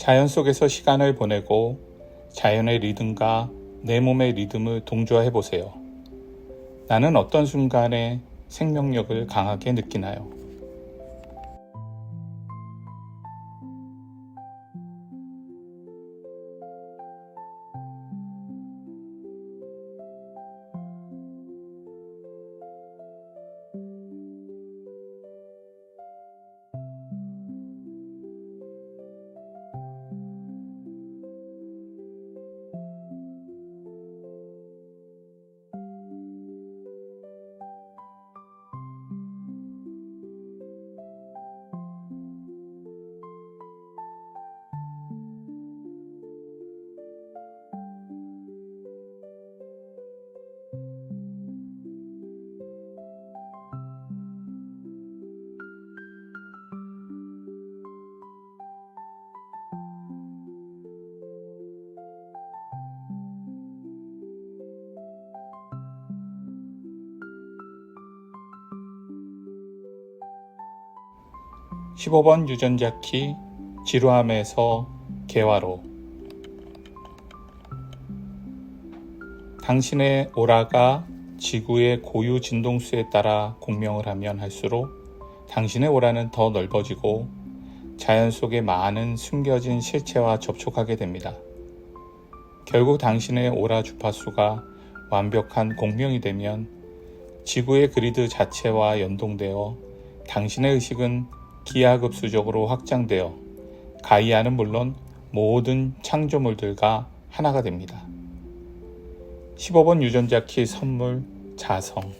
자연 속에서 시간을 보내고 자연의 리듬과 내 몸의 리듬을 동조해 보세요. 나는 어떤 순간에 생명력을 강하게 느끼나요? (15번) 유전자 키 지루함에서 개화로. 당신의 오라가 지구의 고유 진동수에 따라 공명을 하면 할수록 당신의 오라는 더 넓어지고 자연 속의 많은 숨겨진 실체와 접촉하게 됩니다. 결국 당신의 오라 주파수가 완벽한 공명이 되면 지구의 그리드 자체와 연동되어 당신의 의식은 기하급수적으로 확장되어 가이아는 물론 모든 창조물들과 하나가 됩니다. 15번 유전자 키 선물 자성.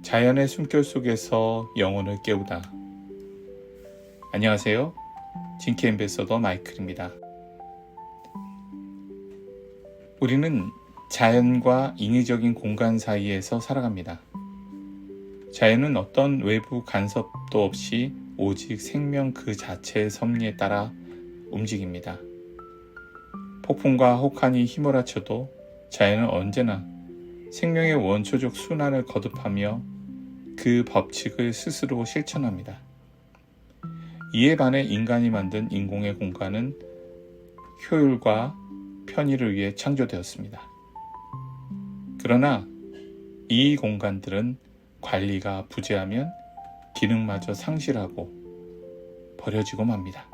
자연의 숨결 속에서 영혼을 깨우다. 안녕하세요. 진키 앰베서더 마이클입니다. 우리는 자연과 인위적인 공간 사이에서 살아갑니다. 자연은 어떤 외부 간섭도 없이 오직 생명 그 자체의 섭리에 따라 움직입니다. 폭풍과 혹한이 휘몰아쳐도 자연은 언제나 생명의 원초적 순환을 거듭하며 그 법칙을 스스로 실천합니다. 이에 반해 인간이 만든 인공의 공간은 효율과 편의를 위해 창조되었습니다. 그러나 이 공간들은 관리가 부재하면 기능마저 상실하고 버려지고 맙니다.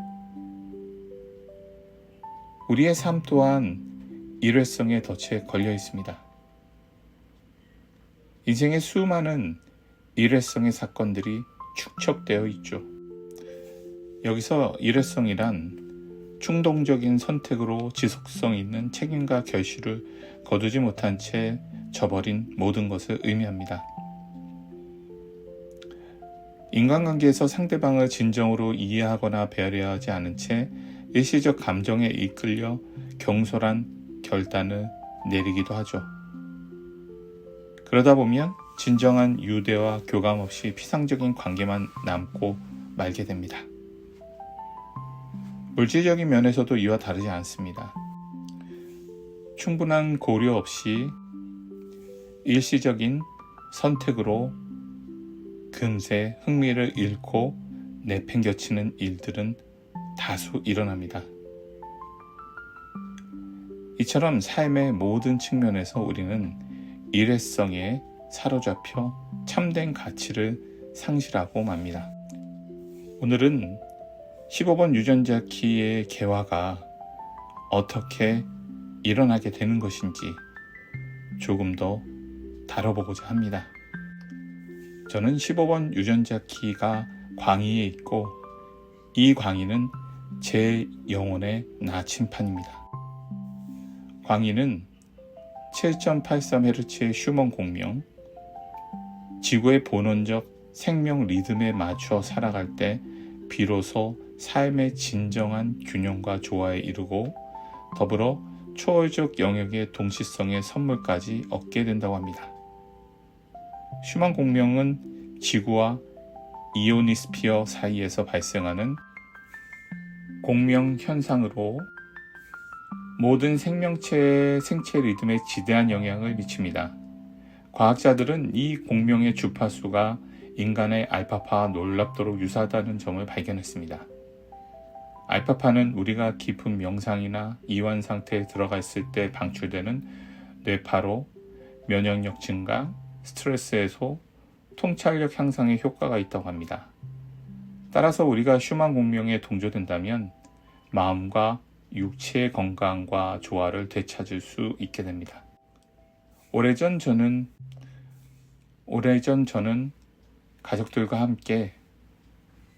우리의 삶 또한 일회성의 덫에 걸려 있습니다. 인생의 수많은 일회성의 사건들이 축적되어 있죠. 여기서 일회성이란 충동적인 선택으로 지속성 있는 책임과 결실을 거두지 못한 채 저버린 모든 것을 의미합니다. 인간관계에서 상대방을 진정으로 이해하거나 배려하지 않은 채 일시적 감정에 이끌려 경솔한 결단을 내리기도 하죠. 그러다 보면 진정한 유대와 교감 없이 피상적인 관계만 남고 말게 됩니다. 물질적인 면에서도 이와 다르지 않습니다. 충분한 고려 없이 일시적인 선택으로 금세 흥미를 잃고 내팽겨치는 일들은 다수 일어납니다. 이처럼 삶의 모든 측면에서 우리는 일회성에 사로잡혀 참된 가치를 상실하고 맙니다. 오늘은 15번 유전자 키의 개화가 어떻게 일어나게 되는 것인지 조금 더 다뤄보고자 합니다. 저는 15번 유전자 키가 광의에 있고 이 광의는 제 영혼의 나침판입니다. 광의는 7.83Hz의 슈먼 공명, 지구의 본원적 생명 리듬에 맞춰 살아갈 때 비로소 삶의 진정한 균형과 조화에 이르고 더불어 초월적 영역의 동시성의 선물까지 얻게 된다고 합니다. 슈먼 공명은 지구와 이오니스피어 사이에서 발생하는 공명 현상으로 모든 생명체의 생체 리듬에 지대한 영향을 미칩니다. 과학자들은 이 공명의 주파수가 인간의 알파파와 놀랍도록 유사하다는 점을 발견했습니다. 알파파는 우리가 깊은 명상이나 이완 상태에 들어가 있을 때 방출되는 뇌파로 면역력 증가, 스트레스 해소, 통찰력 향상에 효과가 있다고 합니다. 따라서 우리가 슈만 공명에 동조된다면 마음과 육체의 건강과 조화를 되찾을 수 있게 됩니다. 오래전 저는 가족들과 함께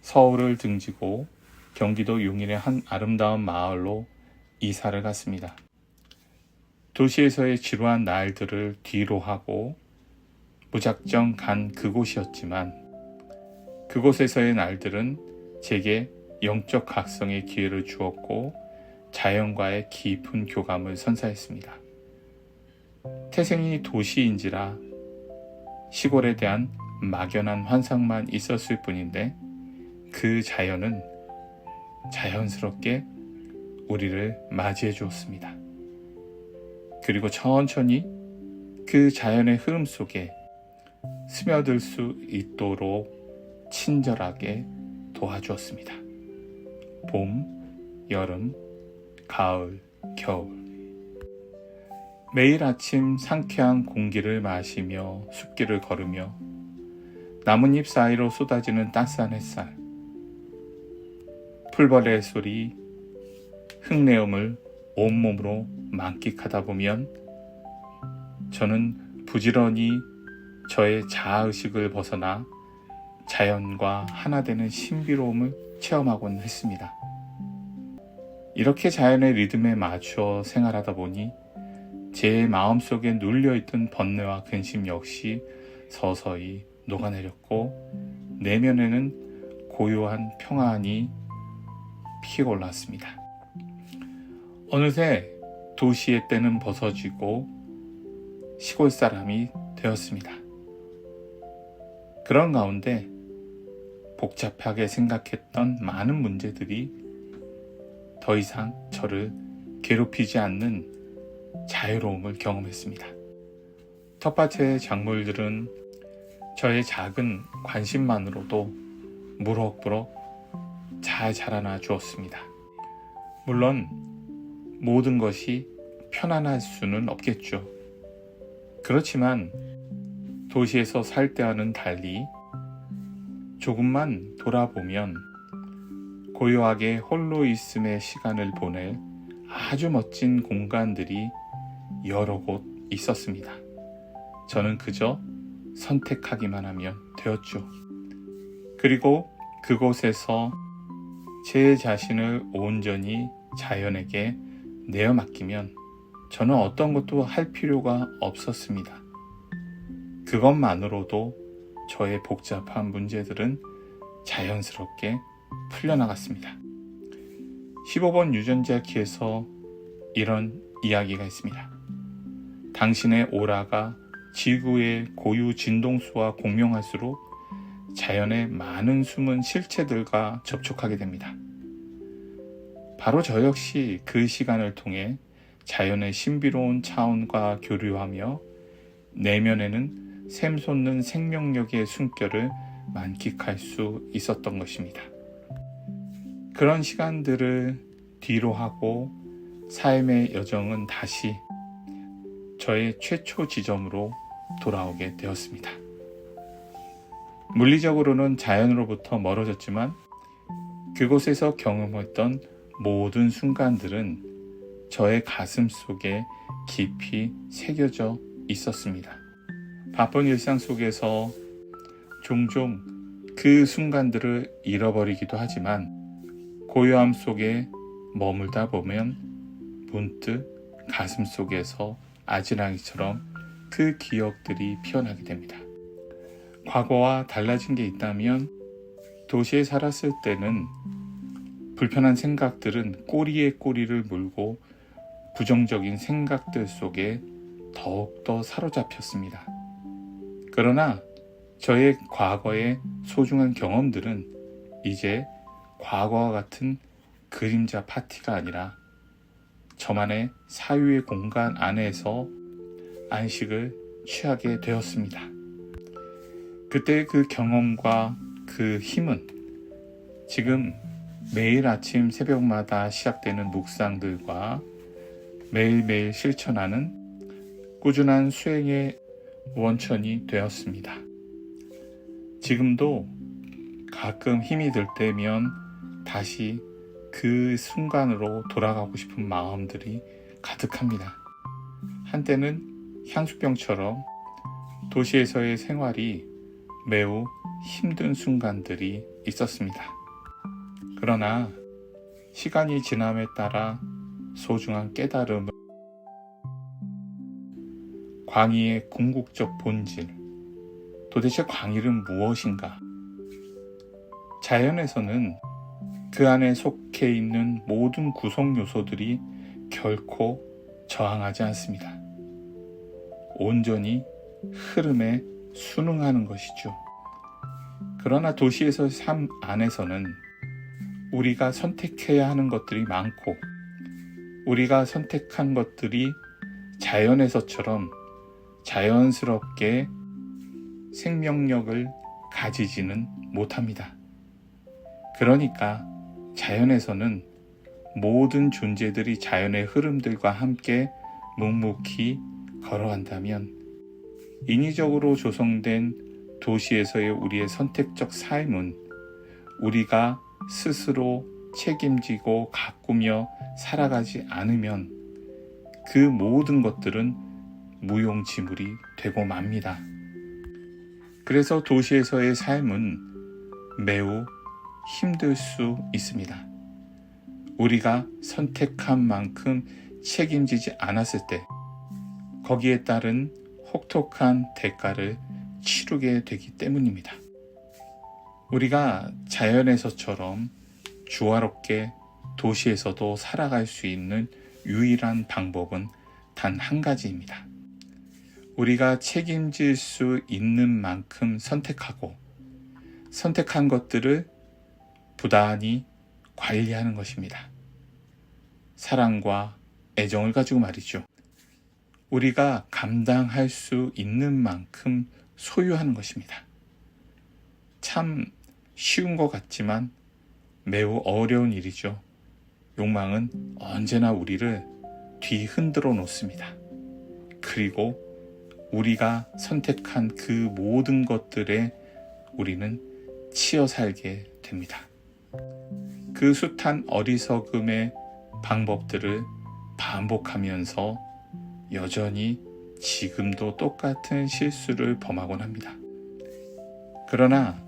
서울을 등지고 경기도 용인의 한 아름다운 마을로 이사를 갔습니다. 도시에서의 지루한 날들을 뒤로 하고 무작정 간 그곳이었지만 그곳에서의 날들은 제게 영적 각성의 기회를 주었고 자연과의 깊은 교감을 선사했습니다. 태생이 도시인지라 시골에 대한 막연한 환상만 있었을 뿐인데 그 자연은 자연스럽게 우리를 맞이해 주었습니다. 그리고 천천히 그 자연의 흐름 속에 스며들 수 있도록 친절하게 도와주었습니다. 봄, 여름, 가을, 겨울. 매일 아침 상쾌한 공기를 마시며 숲길을 걸으며 나뭇잎 사이로 쏟아지는 따스한 햇살, 풀벌레의 소리, 흙내음을 온몸으로 만끽하다 보면 저는 부지런히 저의 자아의식을 벗어나 자연과 하나 되는 신비로움을 체험하곤 했습니다. 이렇게 자연의 리듬에 맞추어 생활하다 보니 제 마음속에 눌려있던 번뇌와 근심 역시 서서히 녹아내렸고 내면에는 고요한 평안이 피어올랐습니다. 어느새 도시의 때는 벗어지고 시골 사람이 되었습니다. 그런 가운데 복잡하게 생각했던 많은 문제들이 더 이상 저를 괴롭히지 않는 자유로움을 경험했습니다. 텃밭의 작물들은 저의 작은 관심만으로도 무럭무럭 잘 자라나 주었습니다. 물론 모든 것이 편안할 수는 없겠죠. 그렇지만 도시에서 살 때와는 달리 조금만 돌아보면 고요하게 홀로 있음의 시간을 보낼 아주 멋진 공간들이 여러 곳 있었습니다. 저는 그저 선택하기만 하면 되었죠. 그리고 그곳에서 제 자신을 온전히 자연에게 내어 맡기면 저는 어떤 것도 할 필요가 없었습니다. 그것만으로도 저의 복잡한 문제들은 자연스럽게 풀려나갔습니다. 15번 유전자 키에서 이런 이야기가 있습니다. 당신의 오라가 지구의 고유 진동수와 공명할수록 자연의 많은 숨은 실체들과 접촉하게 됩니다. 바로 저 역시 그 시간을 통해 자연의 신비로운 차원과 교류하며 내면에는 샘솟는 생명력의 숨결을 만끽할 수 있었던 것입니다. 그런 시간들을 뒤로 하고 삶의 여정은 다시 저의 최초 지점으로 돌아오게 되었습니다. 물리적으로는 자연으로부터 멀어졌지만 그곳에서 경험했던 모든 순간들은 저의 가슴 속에 깊이 새겨져 있었습니다. 바쁜 일상 속에서 종종 그 순간들을 잃어버리기도 하지만 고요함 속에 머물다 보면 문득 가슴 속에서 아지랑이처럼 그 기억들이 피어나게 됩니다. 과거와 달라진 게 있다면 도시에 살았을 때는 불편한 생각들은 꼬리에 꼬리를 물고 부정적인 생각들 속에 더욱더 사로잡혔습니다. 그러나 저의 과거의 소중한 경험들은 이제 과거와 같은 그림자 파티가 아니라 저만의 사유의 공간 안에서 안식을 취하게 되었습니다. 그때 그 경험과 그 힘은 지금 매일 아침 새벽마다 시작되는 묵상들과 매일매일 실천하는 꾸준한 수행의 원천이 되었습니다. 지금도 가끔 힘이 들 때면 다시 그 순간으로 돌아가고 싶은 마음들이 가득합니다. 한때는 향수병처럼 도시에서의 생활이 매우 힘든 순간들이 있었습니다. 그러나 시간이 지남에 따라 소중한 깨달음을 광의의 궁극적 본질, 도대체 광의는 무엇인가? 자연에서는 그 안에 속해 있는 모든 구성 요소들이 결코 저항하지 않습니다. 온전히 흐름에 순응하는 것이죠. 그러나 도시에서의 삶 안에서는 우리가 선택해야 하는 것들이 많고 우리가 선택한 것들이 자연에서처럼 자연스럽게 생명력을 가지지는 못합니다. 그러니까 자연에서는 모든 존재들이 자연의 흐름들과 함께 묵묵히 걸어간다면 인위적으로 조성된 도시에서의 우리의 선택적 삶은 우리가 스스로 책임지고 가꾸며 살아가지 않으면 그 모든 것들은 무용지물이 되고 맙니다. 그래서 도시에서의 삶은 매우 힘들 수 있습니다. 우리가 선택한 만큼 책임지지 않았을 때 거기에 따른 혹독한 대가를 치르게 되기 때문입니다. 우리가 자연에서처럼 조화롭게 도시에서도 살아갈 수 있는 유일한 방법은 단 한 가지입니다. 우리가 책임질 수 있는 만큼 선택하고 선택한 것들을 부단히 관리하는 것입니다. 사랑과 애정을 가지고 말이죠. 우리가 감당할 수 있는 만큼 소유하는 것입니다. 참 쉬운 것 같지만 매우 어려운 일이죠. 욕망은 언제나 우리를 뒤흔들어 놓습니다. 그리고 우리가 선택한 그 모든 것들에 우리는 치여 살게 됩니다. 그 숱한 어리석음의 방법들을 반복하면서 여전히 지금도 똑같은 실수를 범하곤 합니다. 그러나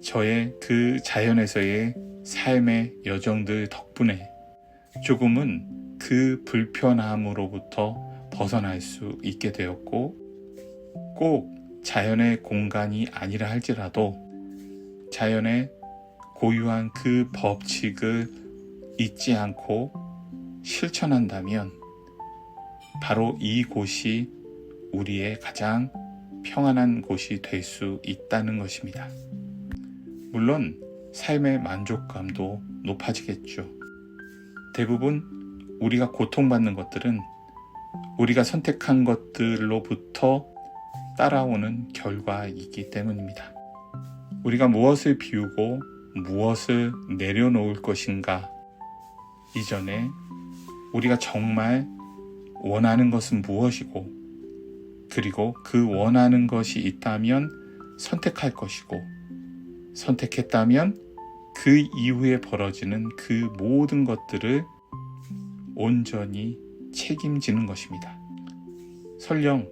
저의 그 자연에서의 삶의 여정들 덕분에 조금은 그 불편함으로부터 벗어날 수 있게 되었고 꼭 자연의 공간이 아니라 할지라도 자연의 고유한 그 법칙을 잊지 않고 실천한다면 바로 이곳이 우리의 가장 평안한 곳이 될 수 있다는 것입니다. 물론 삶의 만족감도 높아지겠죠. 대부분 우리가 고통받는 것들은 우리가 선택한 것들로부터 따라오는 결과이기 때문입니다. 우리가 무엇을 비우고 무엇을 내려놓을 것인가 이전에 우리가 정말 원하는 것은 무엇이고 그리고 그 원하는 것이 있다면 선택할 것이고 선택했다면 그 이후에 벌어지는 그 모든 것들을 온전히 책임지는 것입니다. 설령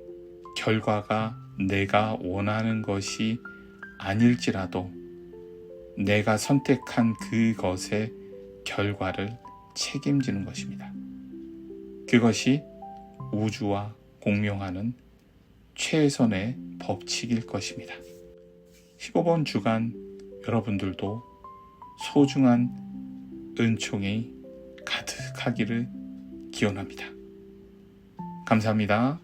결과가 내가 원하는 것이 아닐지라도 내가 선택한 그것의 결과를 책임지는 것입니다. 그것이 우주와 공명하는 최선의 법칙일 것입니다. 15번 주간 여러분들도 소중한 은총이 가득하기를 기원합니다. 감사합니다.